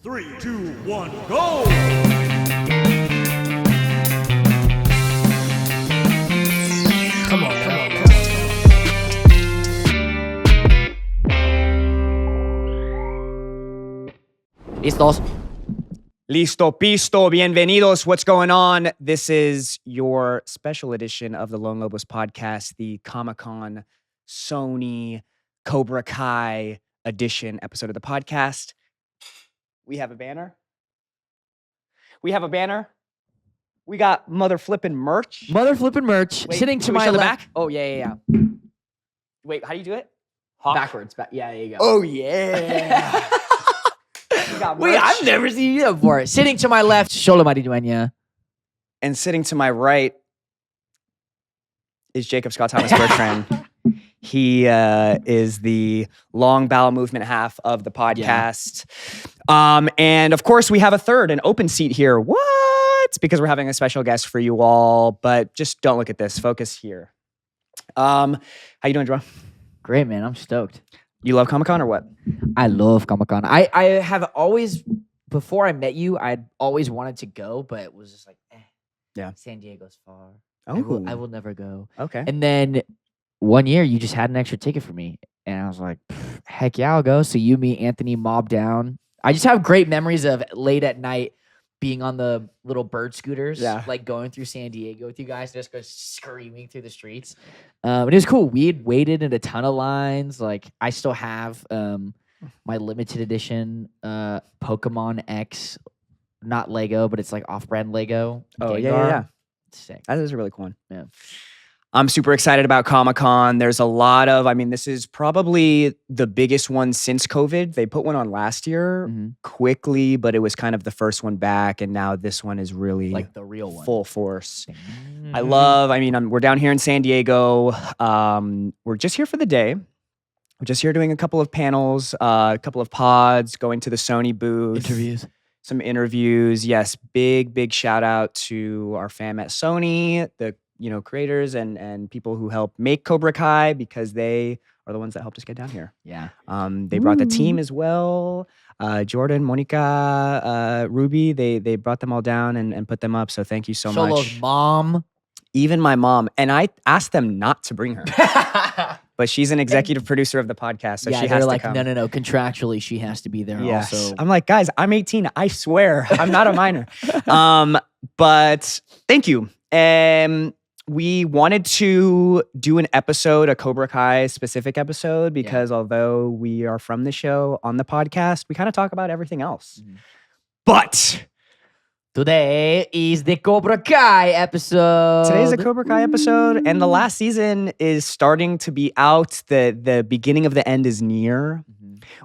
3, 2, 1, go! Come on. Listos. Listo, pisto, bienvenidos. What's going on? This is your special edition of the Lone Lobos podcast, the Comic-Con Sony Cobra Kai edition episode of the podcast. We have a banner. We got mother flipping merch. Wait, can sitting to we my show the left. back? Oh, yeah. Wait, how do you do it? Backwards. Yeah, there you go. Oh, yeah. We got Wait, merch. I've never seen you do that before. Sitting to my left, Xolo Maridueña. And sitting to my right is Jacob Scott Thomas Bertrand. He is the long bowel movement half of the podcast. And of course, we have a third, an open seat here. What? Because we're having a special guest for you all. But just don't look at this. Focus here. How you doing, Drew? Great, man. I'm stoked. You love Comic-Con or what? I love Comic-Con. I have always, before I met you, I'd always wanted to go, but it was just like, Yeah. San Diego's far. Oh. I will never go. Okay. And then one year, you just had an extra ticket for me. And I was like, heck yeah, I'll go. So you, me, Anthony, mob down. I just have great memories of late at night being on the little bird scooters, like going through San Diego with you guys, just go screaming through the streets. It was cool. We had waited in a ton of lines. Like I still have my limited edition Pokemon X, not Lego, but it's like off-brand Lego. Oh, Gengar. yeah. Sick. That is a really cool one. Yeah. I'm super excited about Comic-Con. There's a lot of, this is probably the biggest one since COVID. They put one on last year quickly, but it was kind of the first one back. And now this one is really Like the real one. full force. We're down here in San Diego. We're just here for the day. We're just here doing a couple of panels, a couple of pods, going to the Sony booth. Some interviews. Yes, big shout out to our fam at Sony, the creators and people who help make Cobra Kai, because they are the ones that helped us get down here. Yeah. They brought the team as well. Jordan, Monica, Ruby, they brought them all down and put them up. So thank you so Xolo's much. mom. Even my mom. And I asked them not to bring her. But she's an executive producer of the podcast, so she has to come. No. Contractually, she has to be there Yes. also. I'm like, guys, I'm 18. I swear, I'm not a minor. But thank you. We wanted to do an episode, a Cobra Kai specific episode, because although we are from the show on the podcast, we kind of talk about everything else. But today is the Cobra Kai episode. Today's a Cobra Kai episode, and the last season is starting to be out. The beginning of the end is near.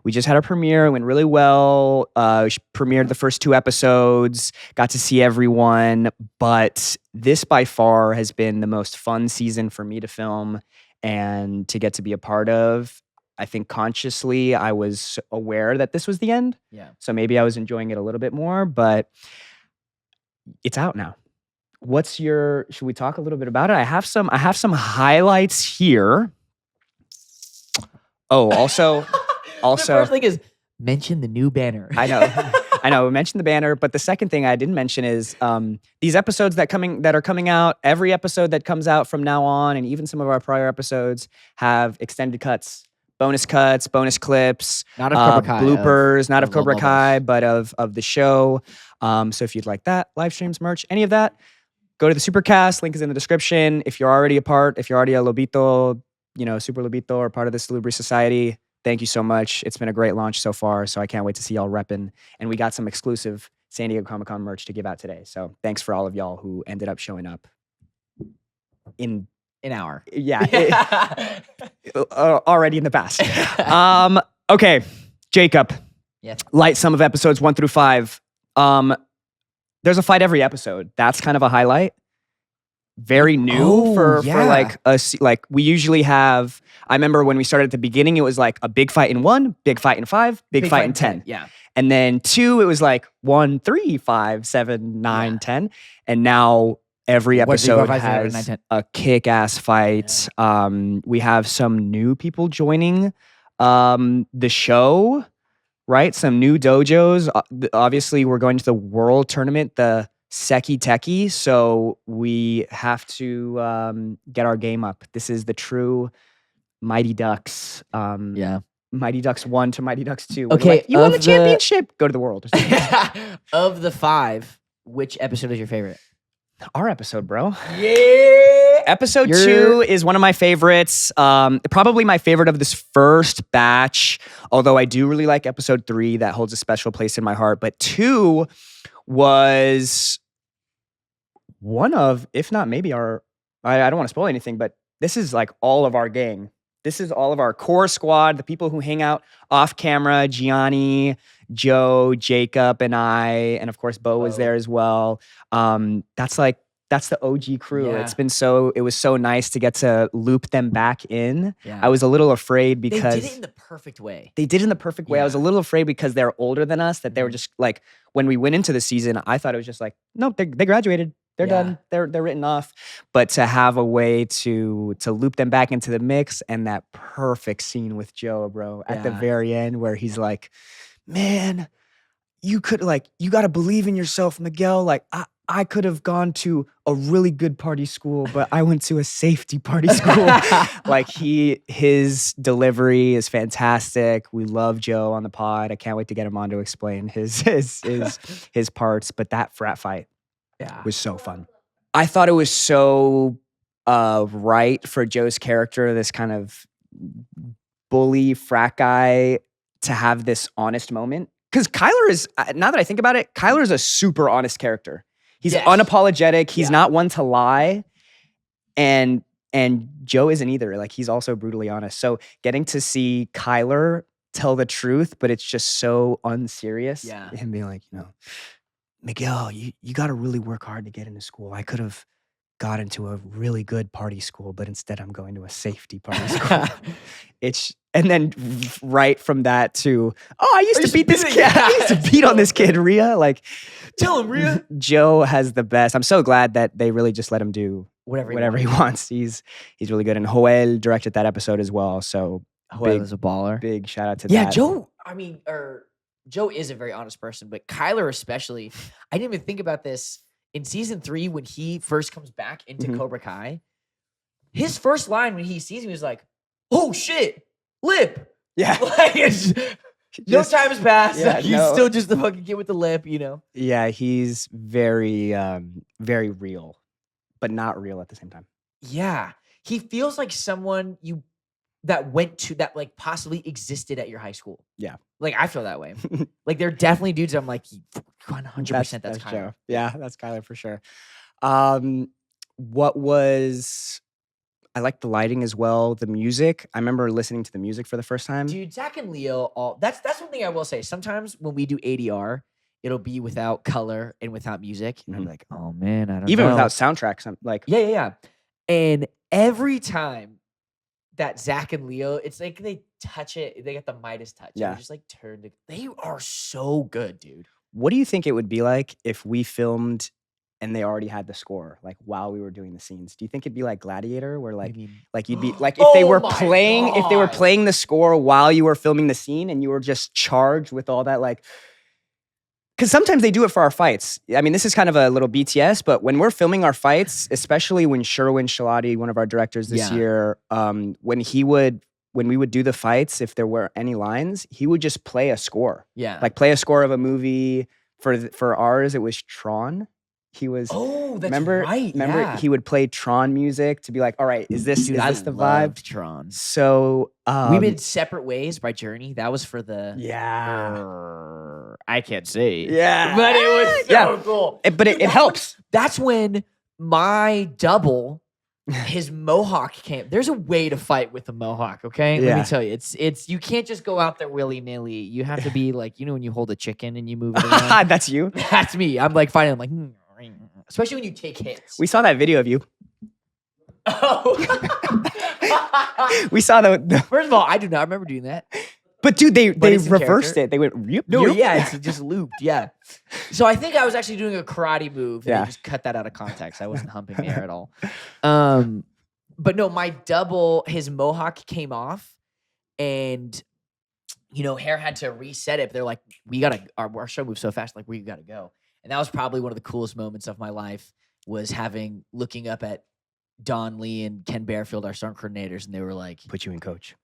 We just had a premiere. It went really well. Premiered the first 2 episodes. Got to see everyone. But this by far has been the most fun season for me to film and to get to be a part of. I think consciously I was aware that this was the end. Yeah. So maybe I was enjoying it a little bit more, but it's out now. Should we talk a little bit about it? I have some highlights here. Oh, also the first thing is mention the new banner. I know. We mentioned the banner, but the second thing I didn't mention is these episodes that are coming out. Every episode that comes out from now on, and even some of our prior episodes, have extended cuts, bonus clips, Not of Cobra Kai, bloopers, not of Cobra Lobos. Kai, but of the show. So if you'd like that, live streams, merch, any of that, go to the Supercast. Link is in the description. If you're already a Lobito, Super Lobito, or part of the Salubri Society, thank you so much. It's been a great launch so far, so I can't wait to see y'all repping. And we got some exclusive San Diego Comic-Con merch to give out today. So thanks for all of y'all who ended up showing up in An hour. Yeah. Already in the past. Okay, Jacob. Yes. Light some of episodes 1 through 5. There's a fight every episode. That's kind of a highlight. Very new for like we usually have. I remember when we started at the beginning, it was like a big fight in 1, big fight in 5, big fight in 10. Yeah. And then 2, it was like 1, 3, 5, 7, 9, 10. And now every episode has a kick-ass fight. We have some new people joining the show. right? Some new dojos. Obviously, we're going to the world tournament, the Seki Teki. So we have to get our game up. This is the true Mighty Ducks. Yeah. Mighty Ducks 1 to Mighty Ducks 2. where they're Okay, like, you won the of championship. Go to the world. Or something. Of the 5, which episode is your favorite? Our episode, bro. Yeah. Episode 2 is one of my favorites. Probably my favorite of this first batch. Although I do really like episode 3. That holds a special place in my heart. But 2 was one of, if not maybe our, I don't want to spoil anything, but this is like all of our gang. This is all of our core squad, the people who hang out off camera, Gianni, Joe, Jacob, and I, and of course, Bo was there as well. That's the OG crew. Yeah. It was so nice to get to loop them back in. Yeah. I was a little afraid because they did it in the perfect way. They did it in the perfect way. I was a Yeah. little afraid because they're older than us, that they were just like, when we went into the season, I thought it was just like, no, they graduated. They're Yeah. done. They're written off. But to have a way to loop them back into the mix, and that perfect scene with Joe, bro, at the Yeah. very end where he's like, man, you got to believe in yourself, Miguel. Like, I could have gone to a really good party school, but I went to a safety party school. Like his delivery is fantastic. We love Joe on the pod. I can't wait to get him on to explain his parts. But that frat fight was so fun. I thought it was so right for Joe's character, this kind of bully frat guy, to have this honest moment. Because Kyler is, now that I think about it, Kyler is a super honest character. He's unapologetic. He's not one to lie. And Joe isn't either. Like, he's also brutally honest. So getting to see Kyler tell the truth, but it's just so unserious. Yeah. Him being like, Miguel, you got to really work hard to get into school. I could have got into a really good party school, but instead I'm going to a safety party school. And then right from that to, I used to beat this kid. I used to beat on this kid, Rhea. Like, tell him, Rhea. Joe has the best. I'm so glad that they really just let him do Whatever he wants. He's really good. And Joel directed that episode as well. So Joel is a baller. Big shout out to Yeah, that. Joe is a very honest person, but Kyler especially. I didn't even think about this in season 3 when he first comes back into Cobra Kai. His first line when he sees me was like, "Oh shit, lip." Yeah. Like, no time has passed. Yeah, He's still just the fucking kid with the lip, Yeah, he's very, very real, but not real at the same time. Yeah, he feels like someone that went to that like possibly existed at your high school. Yeah, like I feel that way. Like there are definitely dudes I'm like 100%. That's Kyler. Joe. Yeah, that's Kyler for sure. I like the lighting as well. The music. I remember listening to the music for the first time. Dude, Zach and Leo. That's one thing I will say. Sometimes when we do ADR, it'll be without color and without music, and I'm like, oh man, I don't know. Even without soundtracks, I'm like, yeah. And every time that Zach and Leo, it's like they touch it. They got the Midas touch. Yeah. Just like they are so good, dude. What do you think it would be like if we filmed and they already had the score, like while we were doing the scenes? Do you think it'd be like Gladiator, where like you'd be like if they were playing the score while you were filming the scene and you were just charged with all that, like, because sometimes they do it for our fights. I mean, this is kind of a little BTS, but when we're filming our fights, especially when Sherwin Shalati, one of our directors this year, when we would do the fights, if there were any lines, he would just play a score. Yeah. Like play a score of a movie. For ours, it was Tron. He was Remember he would play Tron music to be like, all right, is this the vibe? Tron. So we made Separate Ways by Journey. That was for the I can't say. Yeah. But it was so cool. But it helps. That's when my double, his mohawk came. There's a way to fight with a mohawk, okay? Let me tell you. It's you can't just go out there willy-nilly. You have to be like, when you hold a chicken and you move it around. That's you. That's me. I'm like fighting. I'm like, especially when you take hits. We saw that video of you. Oh. We saw the First of all, I do not remember doing that. But dude, they reversed it. They went it's just looped. Yeah. So I think I was actually doing a karate move. And they just cut that out of context. I wasn't humping the air at all. But no, my double, his mohawk came off, and Hair had to reset it. But they're like, we gotta, our show moves so fast, like we gotta go. And that was probably one of the coolest moments of my life, was looking up at Don Lee and Ken Bearfield, our stunt coordinators, and they were like, Put you in, coach.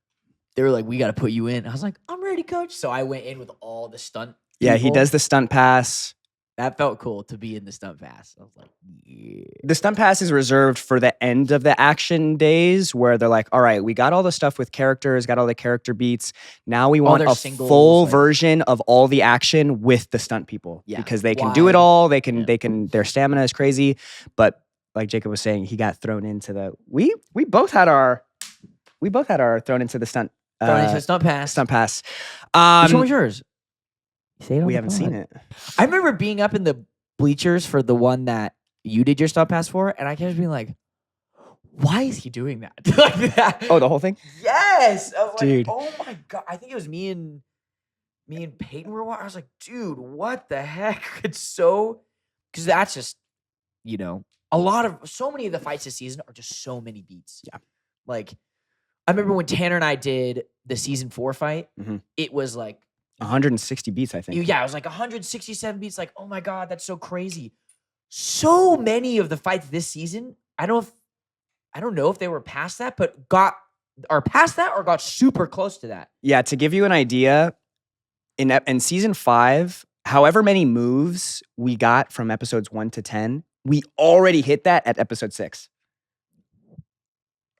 They were like, we got to put you in. I was like, I'm ready, coach. So I went in with all the stunt. Yeah, he people. does the stunt pass. That felt cool to be in the stunt pass. I was like, yeah. The stunt pass is reserved for the end of the action days, where they're like, all right, we got all the stuff with characters, got all the character beats. Now we want a singles, full version of all the action with the stunt people. Yeah. Because they can do it all. They can, their stamina is crazy. But like Jacob was saying, he got thrown into the, we both had our thrown into the stunt. Thrown into the stunt pass. Stunt pass. Which one was yours? We haven't seen it. I remember being up in the bleachers for the one that you did your stunt pass for, and I kept being like, why is he doing that? Like that. Oh, the whole thing? Yes. I was dude. Like, oh my God. I think it was me and Peyton were watching. I was like, dude, what the heck? It's so, because that's just, so many of the fights this season are just so many beats. Yeah. Like, I remember when Tanner and I did the season 4 fight, it was like 160 beats, I think. Yeah, it was like 167 beats. Like, oh my God, that's so crazy. So many of the fights this season, I don't know if they were past that, but got super close to that. Yeah, to give you an idea, in season 5, however many moves we got from episodes 1 to 10, we already hit that at episode 6.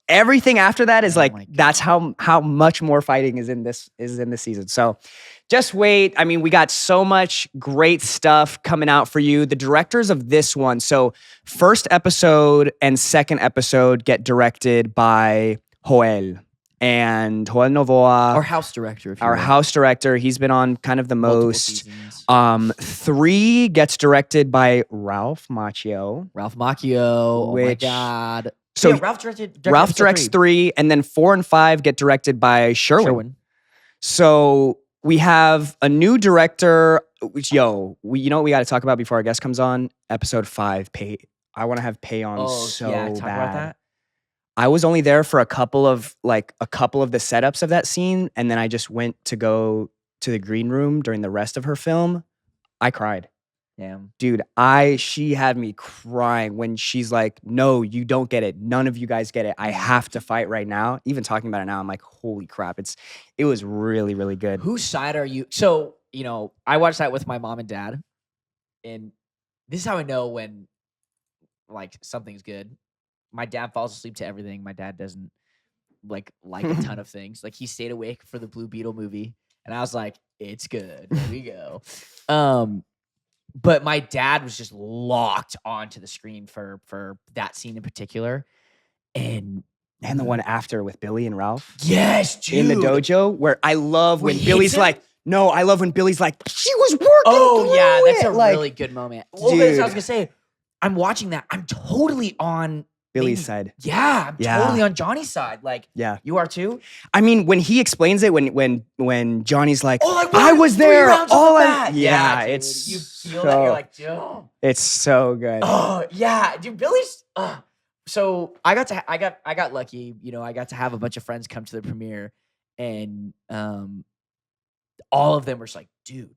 Everything after that is that's how much more fighting is in this season. So just wait. I mean, we got so much great stuff coming out for you. The directors of this one. So first episode and second episode get directed by Joel Novoa. Our house director. Our house director. He's been on kind of the most. Seasons. 3 gets directed by Ralph Macchio. Oh my God. So yeah, Ralph directs 3, and then 4 and 5 get directed by Sherwin. So we have a new director. Which, you know what we got to talk about before our guest comes on? Episode 5, Pay. I want to have Pay on so talk bad. About that. I was only there for a couple of the setups of that scene, and then I just went to go to the green room during the rest of her film. I cried. Damn. Dude, she had me crying when she's like, no, you don't get it. None of you guys get it. I have to fight right now. Even talking about it now, I'm like, holy crap. It was really, really good. Whose side are you? So, I watched that with my mom and dad. And this is how I know when something's good. My dad falls asleep to everything. My dad doesn't like a ton of things. Like, he stayed awake for the Blue Beetle movie. And I was like, it's good. Here we go. But my dad was just locked onto the screen for that scene in particular. And the one after with Billy and Ralph. Yes, dude. In the dojo, where I love when Billy's like, no, I love when Billy's like, she was working. Oh, yeah. That's a like, really good moment. Well, dude. I was going to say, I'm watching that. I'm totally on Billy's side. Yeah, I'm totally on Johnny's side. Like, yeah, you are too. I mean, when he explains it, when Johnny's like, like I was there. All yeah, it's you feel that you're like, dude, it's so good. Oh yeah, dude, Billy's. So I got lucky. I got to have a bunch of friends come to the premiere, and all of them were just like, dude,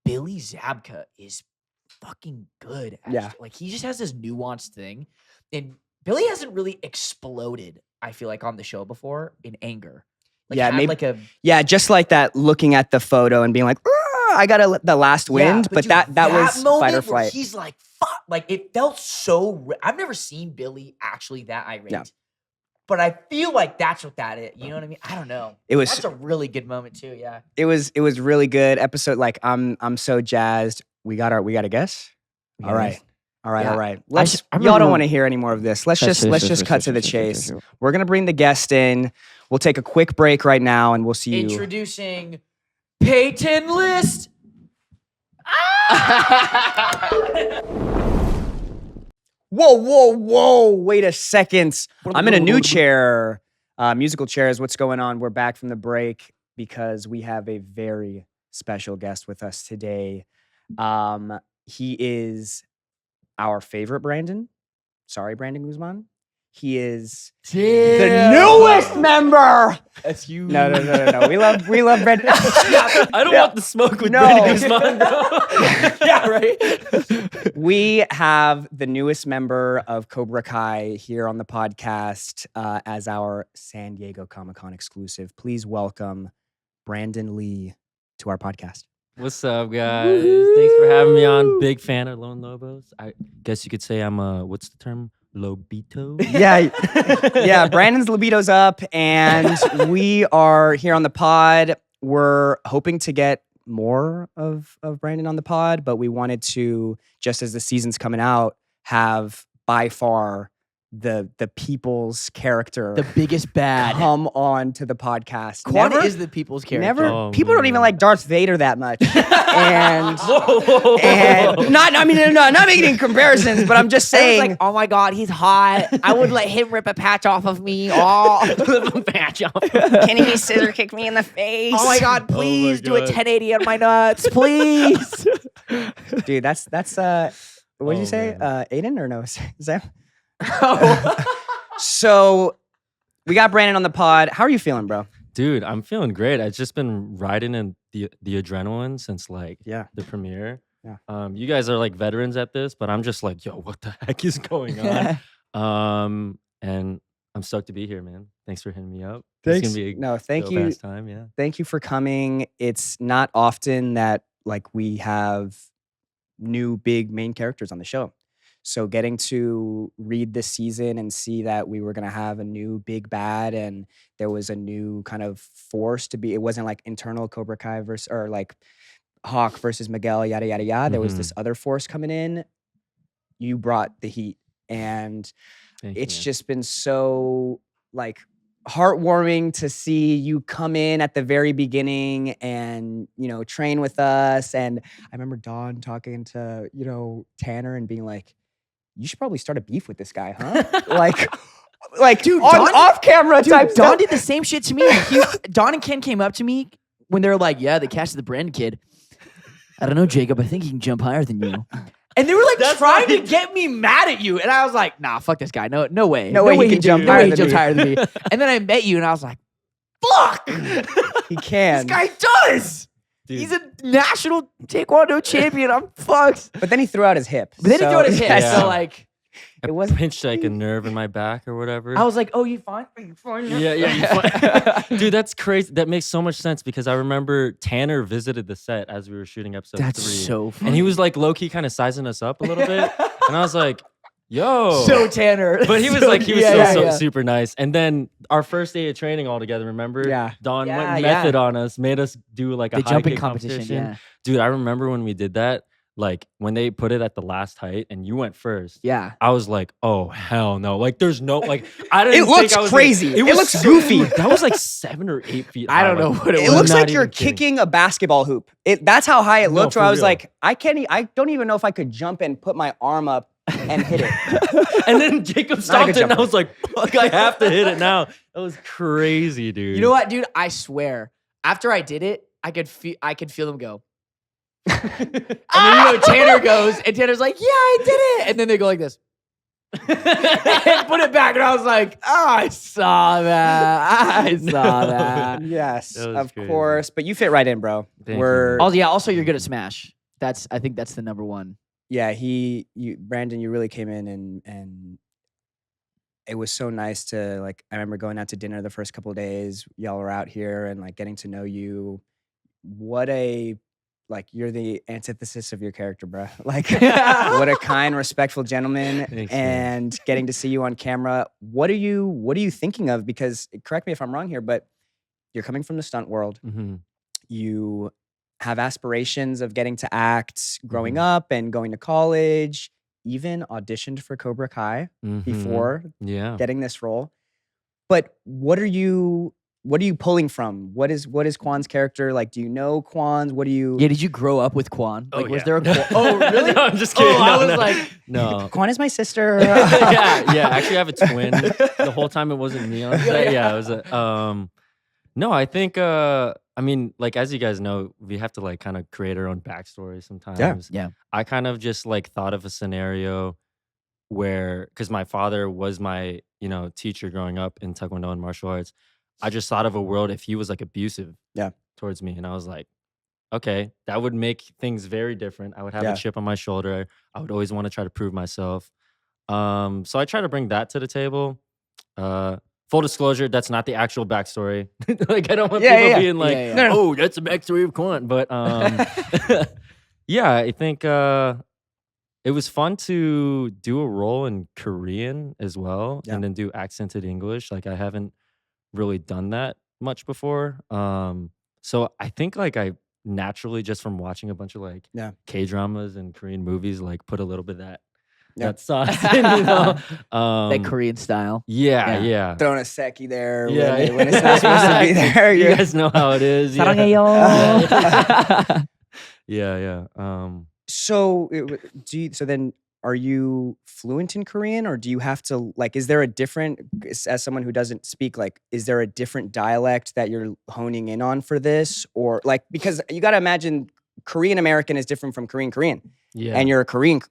Billy Zabka is fucking good. Like, he just has this nuanced thing. And Billy hasn't really exploded, I feel like, on the show before in anger. Just like that, looking at the photo and being like, I got the last wind. But that was fight or flight. He's like, fuck. Like, it felt so. I've never seen Billy actually that irate. Yeah. But I feel like that's what that is. You know what I mean? I don't know. That's a really good moment too. Yeah. It was really good episode. Like, I'm so jazzed. We got a guess. All right. Y'all don't want to hear any more of this. Let's just cut to the chase. We're gonna bring the guest in. We'll take a quick break right now, and we'll see you. Introducing Peyton List. Whoa! Wait a second. I'm in a new chair. Musical chair is what's going on. We're back from the break because we have a very special guest with us today. He is our favorite Brandon. Sorry, Brandon Guzman. He is Damn. the newest member. That's you. No. We love Brandon. I don't want the smoke with No. Brandon Guzman, bro. Yeah, right. We have the newest member of Cobra Kai here on the podcast as our San Diego Comic-Con exclusive. Please welcome Brandon Lee to our podcast. What's up, guys? Thanks for having me on. Big fan of Lone Lobos. I guess you could say I'm a, what's the term? Lobito? Yeah. Brandon's libido's up, and we are here on the pod. We're hoping to get more of Brandon on the pod, but we wanted to, just as the season's coming out, have by far the people's character, The biggest bad. come on to the podcast. Quan is the people's character. Never. Oh, People don't even man. like Darth Vader that much, and Whoa. and not making comparisons, but I'm just I was saying. like, oh my god, he's hot. I would let him rip a patch off of me. Oh, Rip a patch off. Can he scissor kick me in the face? oh my god, please do a God. 1080 on my nuts, please. Dude, that's what did you Oh, say? man. Aiden or no? Is that? So we got Brandon on the pod. How are you feeling, bro? Dude, I'm feeling great. I've just been riding in the adrenaline since like Yeah. the premiere. Yeah. You guys are like veterans at this, but I'm just like, yo, what the heck is going on? And I'm stoked to be here, man. Thanks for hitting me up. It's gonna be a No, thank dope you. ass time, yeah. Thank you for coming. It's not often that like we have new big main characters on the show. So getting to read this season and see that we were going to have a new big bad and there was a new kind of force to be, it wasn't like internal Cobra Kai versus, or like Hawk versus Miguel, yada, yada, yada. There was this other force coming in. You brought the heat. And Thank it's you. just been so like heartwarming to see you come in at the very beginning and, you know, train with us. And I remember Dawn talking to, you know, Tanner and being like, you should probably start a beef with this guy, huh? like Dude, on, Dawn- off camera type Dude, Don stuff. did the same shit to me. Don and Ken came up to me when they were like, yeah, the cast of the Brandon kid. I don't know, Jacob. I think he can jump higher than you. And they were like trying to get me mad at you. And I was like, nah, fuck this guy. No way. No way he can jump no higher way he than jumps me. higher than me. And then I met you and I was like, fuck. He can. This guy does. Dude. He's a national taekwondo champion. I'm fucked. But then he threw out his hip. But then he so- threw out his hip. Yeah. So like, I It was- pinched like a nerve in my back or whatever. I was like, oh, you fine? Are you fine? Yeah, you fine. Dude, that's crazy. That makes so much sense because I remember Tanner visited the set as we were shooting episode 3. That's so funny. And he was like low key kind of sizing us up a little bit. And I was like, yo. so Tanner. But he was So- like, he was yeah, so yeah. super nice. And then our first day of training all together, remember? Yeah. Don Yeah, went yeah. method on us, made us do like a The high jumping kick competition. Yeah. Dude, I remember when we did that, like when they put it at the last height and you went first. Yeah. I was like, oh hell no! Like, there's no like. I didn't. It think looks I was crazy. Gonna, It was looks goofy. That was like 7 or 8 feet. I high, don't know like, what it It was. looks not like you're even kidding. kicking a basketball hoop. That's how high it No, looked. Where for I was real. like, I don't even know if I could jump and put my arm up and hit it. And then Jacob Not a stopped good it, and I jumper. was like, fuck, I have to hit it now. That was crazy, dude. You know what, dude? I swear. After I did it, I could feel them go. And then Tanner goes, and Tanner's like, "Yeah, I did it." And then they go like this, and put it back, and I was like, "Oh, I saw that. I saw that." Yes, That was of crazy. course. But you fit right in, bro. Thank you, We're man. Also, yeah. Also, you're good at Smash. I think that's the number one. yeah. Brandon, you really came in and it was so nice to like. I remember going out to dinner the first couple of days. Y'all were out here and like getting to know you. What a like you're the antithesis of your character, bro. Like what a kind, respectful gentleman. Thanks, man. And getting to see you on camera. What are you thinking of? Because correct me if I'm wrong here, but you're coming from the stunt world. Mhm. You have aspirations of getting to act growing Mhm. up and going to college, even auditioned for Cobra Kai Mhm. before Yeah. getting this role. But what are you pulling from? What is Quan's character like? Do you know Quan's? What do you Yeah. Did you grow up with Quan? Oh, Like, was yeah. there a Quan? Oh, really? No, I'm just kidding. Oh, I No, was no. like, No. Quan is my sister. yeah. Actually, I have a twin. The whole time it wasn't me on set. Yeah, it was a. No, I think. I mean, like as you guys know, we have to like kind of create our own backstory sometimes. Yeah. I kind of just like thought of a scenario where, because my father was my teacher growing up in Taekwondo and martial arts, I just thought of a world if he was like abusive towards me. And I was like, okay, that would make things very different. I would have a chip on my shoulder. I would always want to try to prove myself. So I try to bring that to the table. Full disclosure, that's not the actual backstory. Like, I don't want people being like, oh, that's the backstory of Quant. But yeah, I think it was fun to do a role in Korean as well, and then do accented English. Like, I haven't really done that much before. So I think like I naturally, just from watching a bunch of like K-dramas and Korean movies, like put a little bit of that sauce in, that Korean style. Yeah. Throwing a seki there Yeah. when it's not supposed to be there. You guys know how it is. 사랑해요. Yeah. So so then are you fluent in Korean, or do you have to, like, is there a different, as someone who doesn't speak, like, is there a different dialect that you're honing in on for this? Or like, because you got to imagine Korean American is different from Korean. Yeah. And you're a Korean.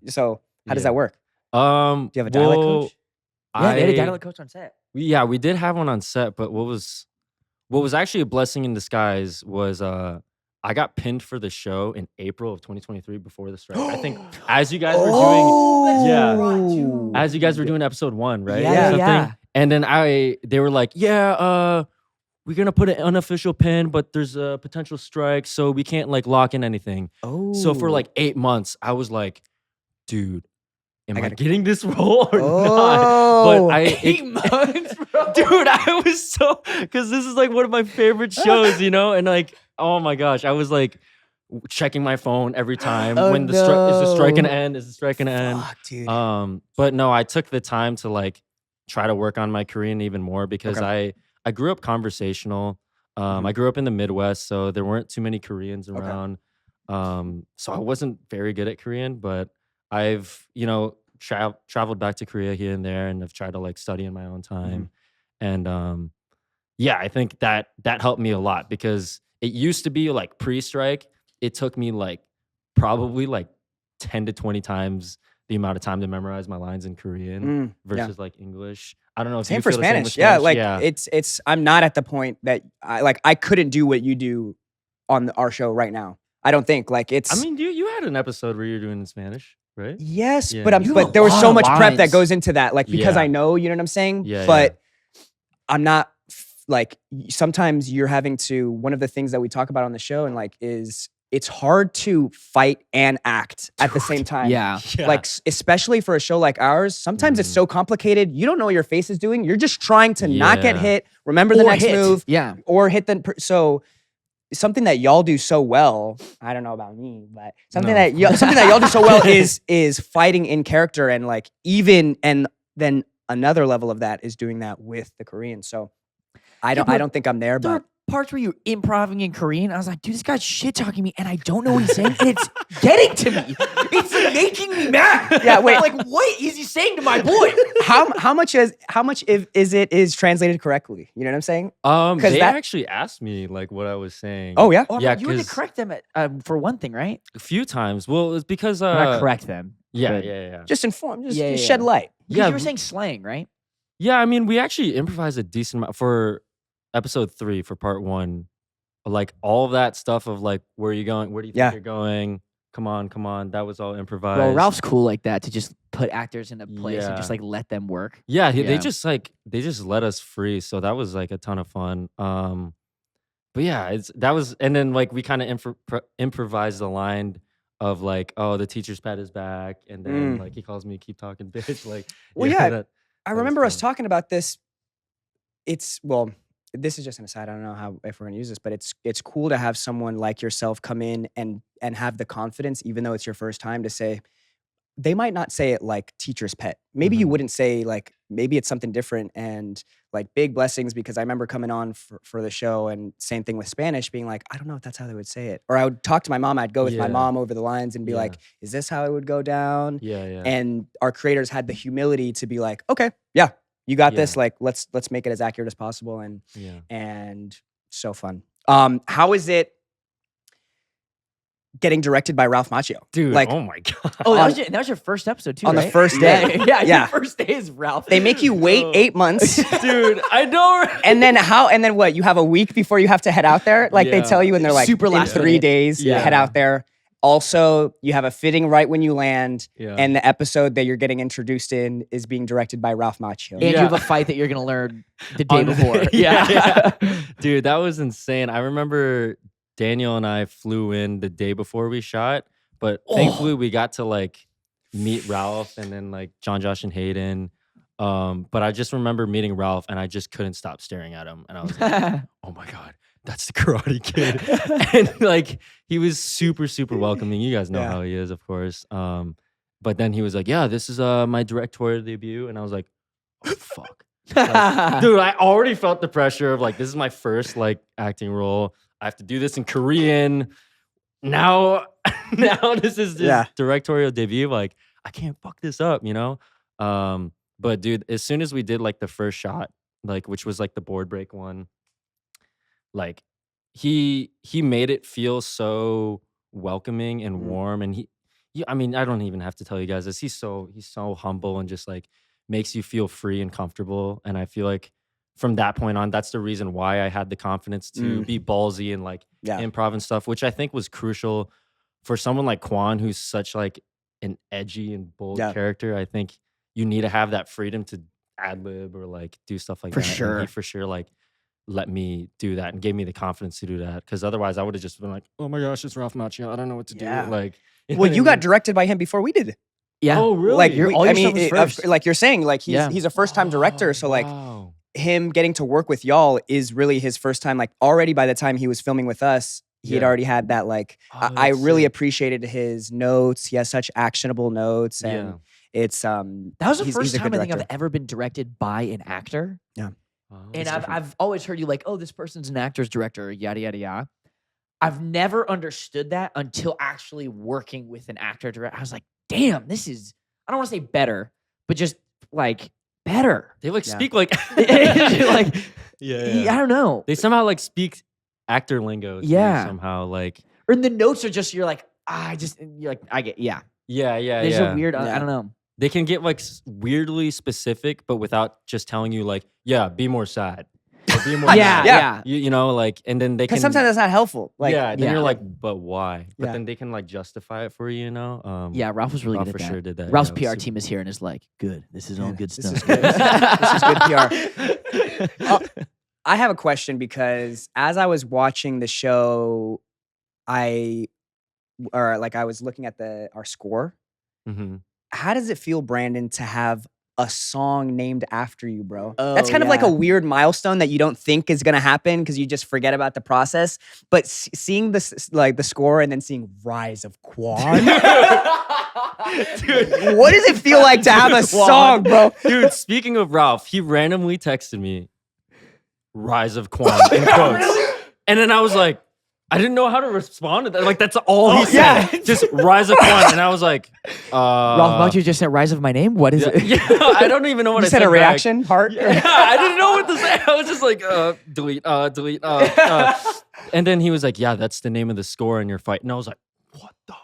So how does that work? Do you have a dialect coach? Yeah, they had a dialect coach on set. Yeah, we did have one on set, but what was actually a blessing in disguise was I got pinned for the show in April of 2023 before the strike. I think as you guys were doing, as you guys were doing episode 1, right? Yeah. And then they were like, we're gonna put an unofficial pin, but there's a potential strike, so we can't like lock in anything. So for like 8 months, I was like, dude, am I getting this role or not? But 8 months, bro. Dude, I was so, because this is like one of my favorite shows, and like, oh my gosh, I was like checking my phone every time when is the strike gonna end? Is the strike gonna end? Fuck, dude. But no, I took the time to like try to work on my Korean even more because I grew up conversational. I grew up in the Midwest, so there weren't too many Koreans around. So I wasn't very good at Korean, but I've, traveled back to Korea here and there, and I've tried to like study in my own time. And I think that helped me a lot because it used to be like pre-strike, it took me like probably like 10 to 20 times the amount of time to memorize my lines in Korean versus like English. I don't know if same you for feel Spanish. the same with Yeah, Spanish. like it's I'm not at the point that I couldn't do what you do on our show right now. I don't think like it's. I mean, you had an episode where you're doing in Spanish, right? Yes, Yeah. but there was so much prep that lines. goes into that, like because Yeah. I know, you know what I'm saying. Yeah, But I'm not like sometimes you're having to. One of the things that we talk about on the show and like is it's hard to fight and act at the same time. Yeah. Like especially for a show like ours, sometimes it's so complicated. You don't know what your face is doing. You're just trying to not get Yeah. hit. Remember the Or next hit. move. Yeah. Or hit the so something that y'all do so well. I don't know about me, but something No. that y'all do so well is fighting in character and like even and then another level of that is doing that with the Koreans. So I but don't think I'm there, There but are parts where you're improving in Korean. I was like, dude, this guy's shit talking me, and I don't know what he's saying, and it's getting to me. It's making me mad. Yeah, wait. Like, what is he saying to my boy? how much is it translated correctly? You know what I'm saying? They that- actually asked me like what I was saying. Oh yeah. Or Yeah, you had to 'cause- correct them for one thing, right? a few times. Well, it's because Not correct them. Yeah, but- yeah. Just inform, just Yeah, shed yeah. light. Because Yeah, you were saying slang, right? Yeah, I mean, we actually improvised a decent amount for episode 3 for part 1. Like all of that stuff of like, where are you going? Where do you think Yeah. you're going? Come on. That was all improvised. Well, Ralph's cool like that to just put actors in a place and Yeah. just like let them work. Yeah, they Yeah. just let us free, so that was like a ton of fun. But yeah, and then like we kind of improvised the line of like, oh, the teacher's pet is back, and then like he calls me keep talking bitch. Like, Well, yeah, that I was remember us fun. talking talking about this. This is just an aside. I don't know if we're gonna use this, but it's cool to have someone like yourself come in and have the confidence, even though it's your first time, to say they might not say it like teacher's pet. Maybe you wouldn't say like maybe it's something different and like big blessings because I remember coming on for the show and same thing with Spanish being like I don't know if that's how they would say it, or I would talk to my mom. I'd go with my Yeah. mom over the lines and be like, is this how it would go down? Yeah. And our creators had the humility to be like, okay, yeah, you got this. Like, let's make it as accurate as possible. And so fun. How is it? getting directed by Ralph Macchio. Dude, Like, oh my god. Oh, on- that was your first episode too, on the right? first day. Yeah, Yeah. Your first day is Ralph. they make you wait 8 months. Dude, I know. Right? And then what? You have a week before you have to head out there? Like they Yeah. tell you and they're like, Super in last 3 minute. days, Yeah. head out there. Also, you have a fitting right when you land. Yeah. And the episode that you're getting introduced in is being directed by Ralph Macchio. And you Yeah. have a fight that you're gonna learn the day On- before. yeah. Dude, that was insane. I remember Daniel and I flew in the day before we shot, but thankfully we got to like meet Ralph and then like John, Josh, and Hayden. But I just remember meeting Ralph and I just couldn't stop staring at him. And I was like, oh my God, that's the Karate Kid. And like he was super, super welcoming. You guys know Yeah. how he is, of course. But then he was like, yeah, this is my directorial debut. And I was like, oh fuck. Like, dude, I already felt the pressure of like, this is my first like acting role. I have to do this in Korean. Now this is this Yeah. directorial debut. Like, I can't fuck this up, you know? But dude, as soon as we did like the first shot, like which was like the board break one, like he made it feel so welcoming and warm. And I mean, I don't even have to tell you guys this. He's so humble and just like makes you feel free and comfortable. And I feel like from that point on, that's the reason why I had the confidence to be ballsy and like Yeah. improv and stuff, which I think was crucial for someone like Quan, who's such like an edgy and bold Yeah. character. I think you need to have that freedom to ad lib or like do stuff like For that. And sure. he for sure like let me do that and gave me the confidence to do that. Because otherwise, I would have just been like, "Oh my gosh, it's Ralph Macchio. I don't know what to Yeah. do." Like, Well, you got directed by him before we did. Yeah. Oh, really? Like, all I your mean, stuff was first. like you're saying, like Yeah. he's a first time director. So like wow. him getting to work with y'all is really his first time. Like already by the time he was filming with us, he had Yeah. already had that. Like Oh, I that's really sick. appreciated his notes. He has such actionable notes, and Yeah. it's That was the he's first a time good I think I've director. ever been directed by an actor. Oh, And that's I've always heard you like, oh, this person's an actor's director, yada yada yada. I've never understood that until actually working with an actor director. I was like, damn, this is, I don't want to say better, but just like better. They like Yeah. speak like Like, yeah. I don't know. They somehow like speak actor lingo. too, Yeah. Somehow like Or the notes are just, you're like, you're like, I get, yeah. yeah. There's a weird, Yeah. I don't know. They can get like weirdly specific, but without just telling you like, yeah, be more sad. Or be more Yeah, mad. yeah. You know, like, and then they can because sometimes that's not helpful. Like yeah, then Yeah. you're like, but why? But Yeah. then they can like justify it for you, you know? Yeah, Ralph was really Ralph good at for that. sure did that. Ralph's yeah, PR it was team is here and is like, good. This is all good this stuff. is good. This is good PR. I have a question because as I was watching the show, I was looking at our score. Mhm. How does it feel, Brandon, to have a song named after you, bro? Oh, That's kind of like yeah. a weird milestone that you don't think is gonna happen because you just forget about the process. But seeing this, like the score, and then seeing Rise of Quan, Dude, what does it feel like to have a song, bro? dude, speaking of Ralph, he randomly texted me Rise of Quan in quotes. And then I was like, I didn't know how to respond to that. Like, that's all he said. yeah. Just Rise of Quan. And I was like, Ralph Macchio just said Rise of My Name? What is yeah, it? yeah, I don't even know what You I said said. a back. reaction, heart. Yeah, I didn't know what to say. I was just like, delete. And then he was like, yeah, that's the name of the score in your fight. And I was like, what the?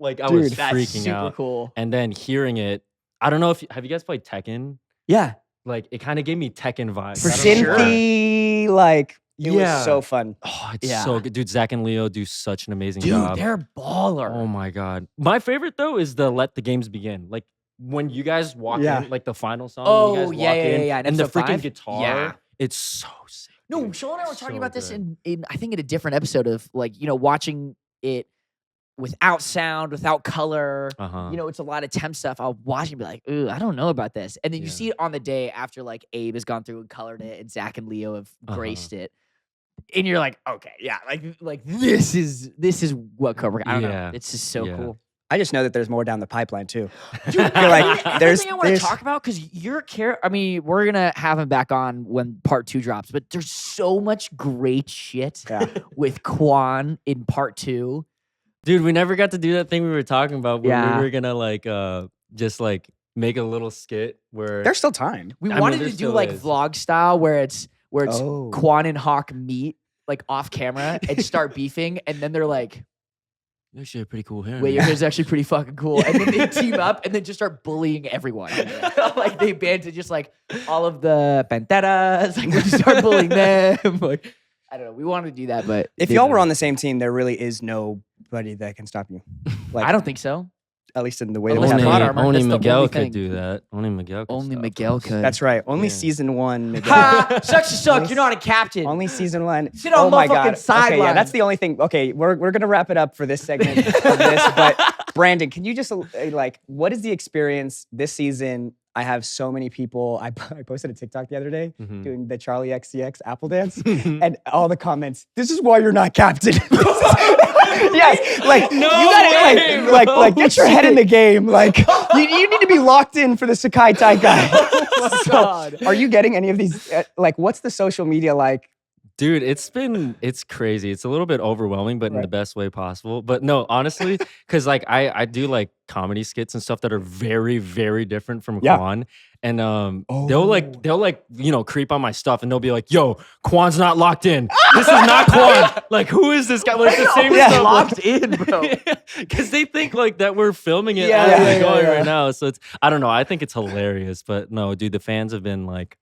Like, I was Dude, That's freaking super out. cool. And then hearing it, I don't know if have you guys played Tekken? Yeah. Like, it kind of gave me Tekken vibes. For I don't know why. synthy, like it Yeah. was so fun. Oh, it's Yeah. so good. Dude, Zach and Leo do such an amazing Dude, job. they're baller. Oh my God. My favorite, though, is the Let the Games Begin. Like, when you guys walk Yeah. in, like the final song, Oh, when you guys yeah, walk yeah, in, yeah, yeah. In and the episode freaking 5? guitar, Yeah. it's so sick. No, dude. Xolo and I were talking So about this good. in I think in a different episode of like, watching it without sound, without color. Uh-huh. It's a lot of temp stuff. I'll watch and be like, ooh, I don't know about this. And then you Yeah. see it on the day after like Abe has gone through and colored it and Zach and Leo have graced it. And you're like, okay, yeah, like this is what Cobra. I don't know. Yeah. It's just so Yeah. cool. I just know that there's more down the pipeline too. Dude, like, that's there's- the thing I want to there's- talk about because your character. I mean, we're gonna have him back on when part 2 drops, but there's so much great shit Yeah. with Quan in part 2. Dude, we never got to do that thing we were talking about where Yeah. we were gonna like just like make a little skit where There's still time. We I mean, wanted there to do still like is. vlog style where it's Oh. Quan and Hawk meet like off camera and start beefing, and then they're like, You actually have pretty cool hair. Wait, man." your hair's actually pretty fucking cool. And then they team up and then just start bullying everyone. Like they band to just like all of the panteras. Like we just start bullying them. Like I don't know. We wanted to do that, but If y'all were on the same team, there really is nobody that can stop you. Like, I don't think so. at least in the way that Unless we it's have hot it. armor, Only that's the Miguel only could thing. do that. Only Miguel could. Only stop Miguel us. could. That's right. Only Yeah. season 1. Miguel. Ha! Sucks to suck. You're not a captain. Only season 1. Sit on oh my motherfucking god. Okay, yeah, sideline. that's the only thing. Okay, we're gonna wrap it up for this segment of this. But Brandon, can you just like, what is the experience this season? I have so many people. I posted a TikTok the other day doing the Charlie XCX Apple dance, and all the comments. This is why you're not captain. Yes, like No you gotta way, like get your head in the game. Like you need to be locked in for the Sakai Tai guy. God. Are you getting any of these? Like, what's the social media like? Dude, it's crazy. It's a little bit overwhelming, but in the best way possible. But no, honestly, because like I do like comedy skits and stuff that are very, very different from Yeah. Quan. And they'll like, you know, creep on my stuff and they'll be like, yo, Quan's not locked in. This is not Quan. Like, who is this guy? Like the same Yeah. stuff. Locked in, bro. Because they think like that we're filming it Yeah, as yeah, we're going yeah. right now. So it's I don't know. I think it's hilarious. But no, dude, the fans have been like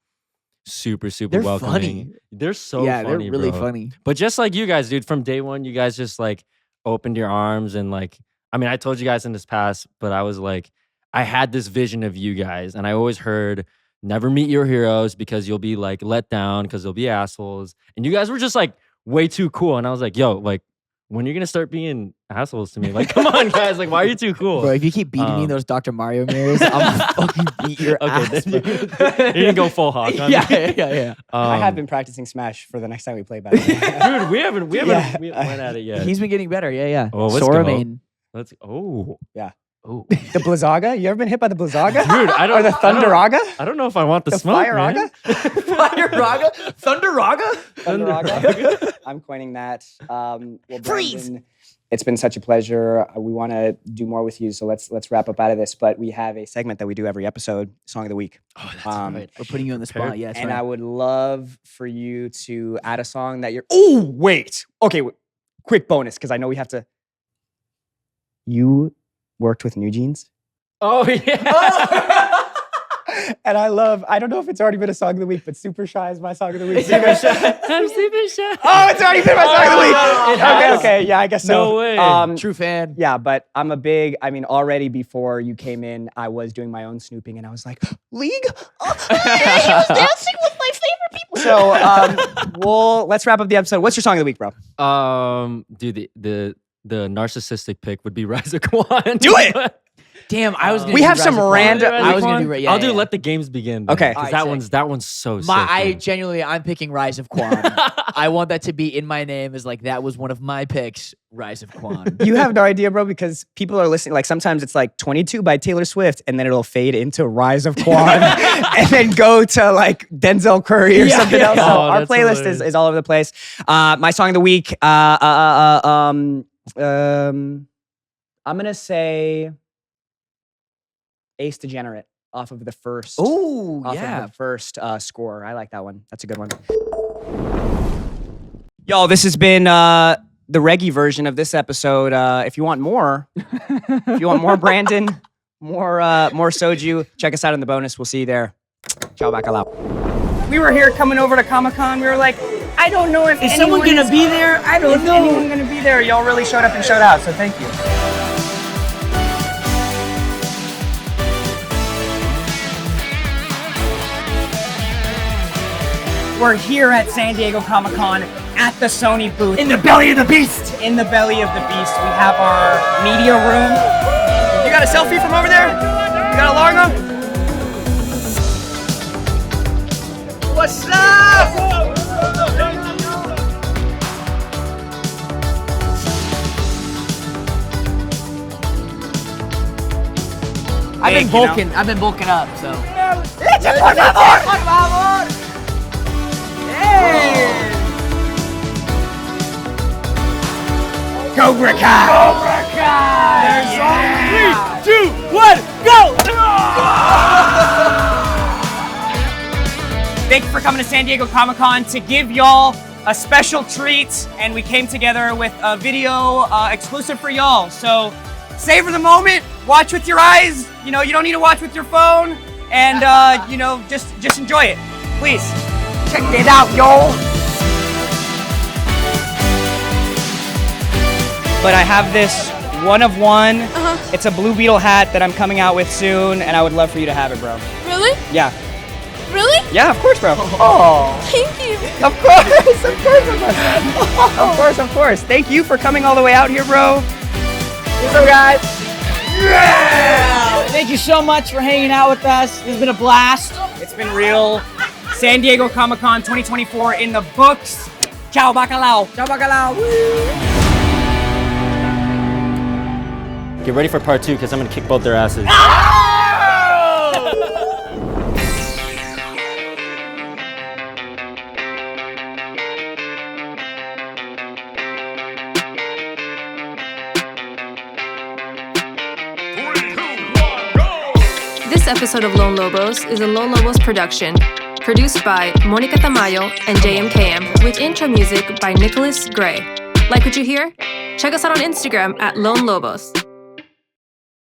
super They're welcoming. funny. They're so Yeah, funny, they're really bro. funny. But just like you guys, dude, from day one, you guys just like opened your arms and like, I mean, I told you guys in this past, but I was like, I had this vision of you guys, and I always heard never meet your heroes because you'll be like let down because they'll be assholes. And you guys were just like way too cool. And I was like, yo, like, when you're gonna start being assholes to me? Like, come on, guys, like, why are you too cool? Bro, if you keep beating me in those Dr. Mario mirrors, I'm gonna fucking beat your ass. then bro. you're gonna go full hawk on me. Yeah. I have been practicing Smash for the next time we play. By the way. Dude, we haven't Yeah. we haven't went at it yet. He's been getting better. Yeah. Oh, let's Sora go. main. Let's oh Oh. The Blizzaga? You ever been hit by the Blizzaga? dude, I don't Or the Thunderaga? I don't know if I want the, The smoke, Fire-raga? Fire Raga? Thunder Raga? Thunderaga. I'm coining that. Well, Freeze! Brandon, it's been such a pleasure. We want to do more with you, so let's wrap up out of this. But we have a segment that we do every episode, Song of the Week. Oh, that's We're putting you on the spot. Yeah, that's And right. I would love for you to add a song that you're. Oh, wait. Okay, quick bonus, because I know we have to. You worked with New Jeans? Oh yeah. And I don't know if it's already been a Song of the Week, but Super Shy is my Song of the Week. I'm sleeping shy. Oh, it's already been my Song of the Week. It has. Okay, yeah, I guess so. No way. True fan. Yeah, but I'm already before you came in, I was doing my own snooping and I was like, League? Oh, he was dancing with my favorite people. So let's wrap up the episode. What's your Song of the Week, bro? Dude, the narcissistic pick would be Rise of Quan. Do it! Damn, I was gonna We do have Rise some of Quan. random- I was gonna do yeah, I'll do yeah. Let the Games Begin. Then, Okay. 'cause Alright, that one's so sick. I dude. genuinely, I'm picking Rise of Quan. I want that to be in my name as like that was one of my picks. Rise of Quan. You have no idea, bro, because people are listening. Like sometimes it's like 22 by Taylor Swift, and then it'll fade into Rise of Quan, and then go to like Denzel Curry or something else. So Oh, our that's playlist hilarious. is all over the place. My song of the week. I'm gonna say Ace Degenerate off of the first. Oh Off yeah. of the first score. I like that one. That's a good one. Y'all, this has been the reggae version of this episode. If you want more, Brandon, more soju, check us out in the bonus. We'll see you there. Ciao, bacalao. We were here coming over to Comic-Con. We were like, I don't know if someone gonna be there? I don't know. anyone gonna be there. Y'all really showed up and showed out, so thank you. We're here at San Diego Comic-Con at the Sony booth. In the belly of the beast. In the belly of the beast, we have our media room. You got a selfie from over there? You got a Largo? What's up? I've been bulking up, so. Leche, por favor! Hey! Cobra Kai! Cobra Kai! There's 3, 2, 1, go! Thank you for coming to San Diego Comic-Con to give y'all a special treat, and we came together with a video exclusive for y'all. So savor the moment, watch with your eyes. You know, you don't need to watch with your phone, and you know, just enjoy it, please. Check it out, yo. But I have this one of one. It's a Blue Beetle hat that I'm coming out with soon, and I would love for you to have it, bro. Really? Yeah. Really? Yeah, of course, bro. Oh, Thank you. Of course, of course. Thank you for coming all the way out here, bro. what's up, guys? Yeah! Thank you so much for hanging out with us. It's been a blast. It's been real. San Diego Comic-Con 2024 in the books. Ciao, bacalao. Ciao, bacalao. Get ready for part 2 because I'm gonna kick both their asses. This episode of Lone Lobos is a Lone Lobos production, produced by Monica Tamayo and JMKM, with intro music by Nicholas Gray. Like what you hear? Check us out on Instagram at Lone Lobos.